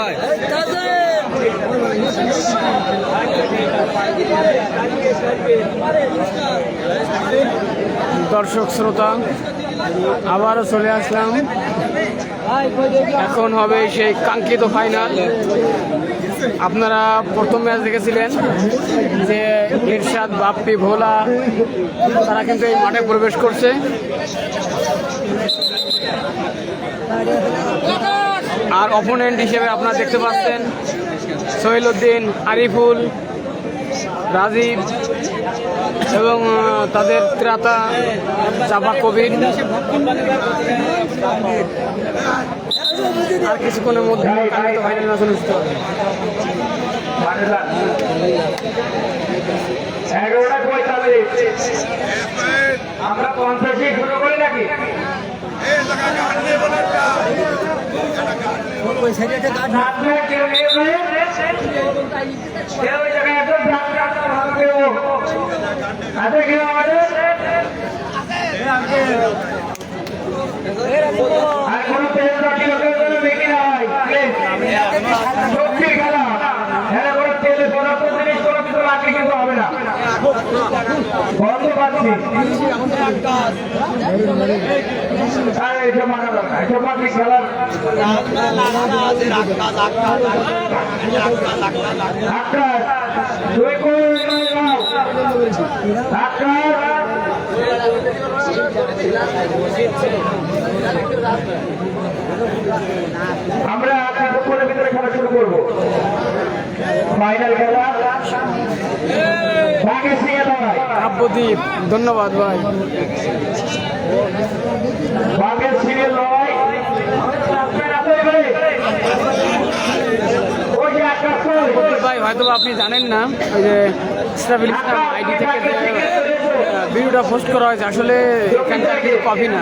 ভাই। দর্শক শ্রোতা, আবারও চলে আসলাম। এখন হবে সেই কাঙ্ক্ষিত ফাইনাল। আপনারা প্রথম ম্যাচ দেখেছিলেন যে ইরশাদ, বাপ্পি, ভোলা তারা কিন্তু এই মাঠে প্রবেশ করছে। আর অপোনেন্ট হিসেবে আপনারা দেখতে পাচ্ছেন সোহেলউদ্দিন, আরিফুল, রাজীব এবং তাদের ত্রাতা চাপা কবির। আর কিছুক্ষণের মধ্যে ফাইনাল ম্যাচ অনুষ্ঠিত হবে। আমরা 50 শুরু করি নাকি? হবে না, বন্ধ পাচ্ছি। আমরা কিছুক্ষণের ভিতরে খেলা শুরু করবো। ফাইনাল খেলা কাব্যদীপ, ধন্যবাদ ভাই। ভাই হয়তো আপনি জানেন না, ওই যে ইসরাফিল ইসলাম আইডি থেকে ভিডিওটা পোস্ট করা হয়েছে, আসলে এখানকার কিন্তু কপি না,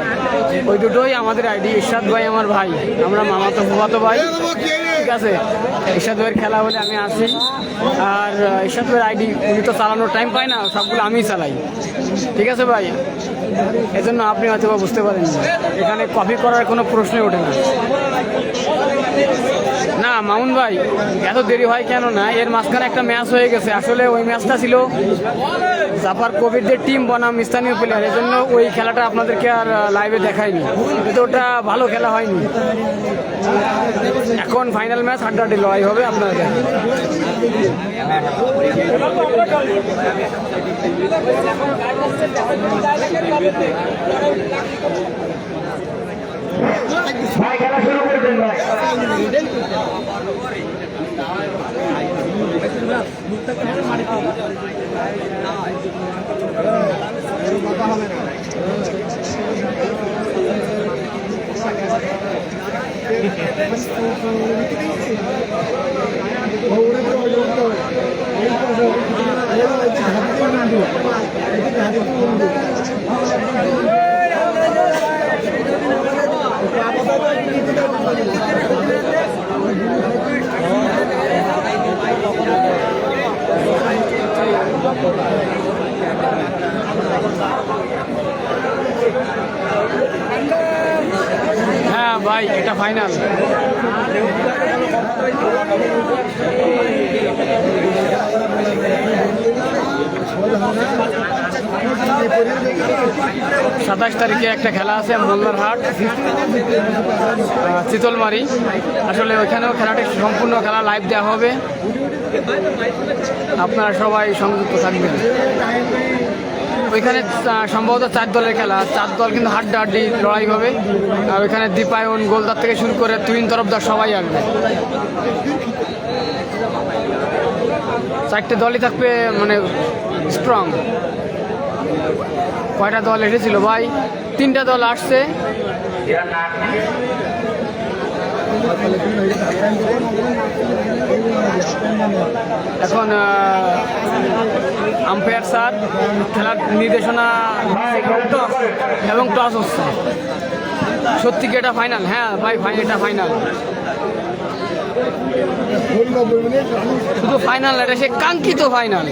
ওই দুটোই আমাদের আইডি। ইরশাদ ভাই আমার ভাই, আমরা মামাতো ফুফাতো ভাই, ঠিক আছে। ইরশাদ ভাইয়ের খেলা হলে আমি আসি, আর ইরশাদ ভাইয়ের আইডি উনি তো চালানোর টাইম পায় না, সবগুলো আমিই চালাই, ঠিক আছে ভাই। এজন্য আপনি হয়তো বুঝতে পারেন না, এখানে কপি করার কোনো প্রশ্নই ওঠে না। না মামুন ভাই, এত দেরি হয় কেন না, এর মাঝখানে একটা ম্যাচ হয়ে গেছে। আসলে ওই ম্যাচটা ছিল জাফর কবিরদের টিম বনাম স্থানীয় প্লেয়ার, এজন্য ওই খেলাটা আপনাদেরকে আর লাইভে দেখায়নি, কিন্তু ওটা ভালো খেলা হয়নি। এখন ফাইনাল ম্যাচ হাড্ডাহাড্ডি লড়াই হবে আপনাদের। ভাই খেলা শুরু করে দেন ভাই। হ্যাঁ ভাই, এটা ফাইনাল। 27 তারিখে একটা খেলা আছে মোল্লারহাট চিতলমারি। আসলে ওইখানেও খেলাটি সম্পূর্ণ খেলা লাইভ দেওয়া হবে, আপনারা সবাই সংযুক্ত থাকবেন। ওইখানে সম্ভবত 4 দলের খেলা, 4 দল কিন্তু হাড্ডাহাড্ডি লড়াই হবে। আর ওইখানে দীপায়ন, গোলদার থেকে শুরু করে তুহিন তরফদার সবাই আসবে। 4টে দলই থাকবে, মানে স্ট্রং। কয়টা দল এসেছিল ভাই? 3টা দল আসছে। এখন আম্পায়ার স্যার খেলার নির্দেশনা এবং টস হচ্ছে। সত্যি কি এটা ফাইনাল? হ্যাঁ ভাই, এটা ফাইনাল। শুধু ফাইনাল, এটা সে কাঙ্ক্ষিত ফাইনাল।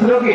রকি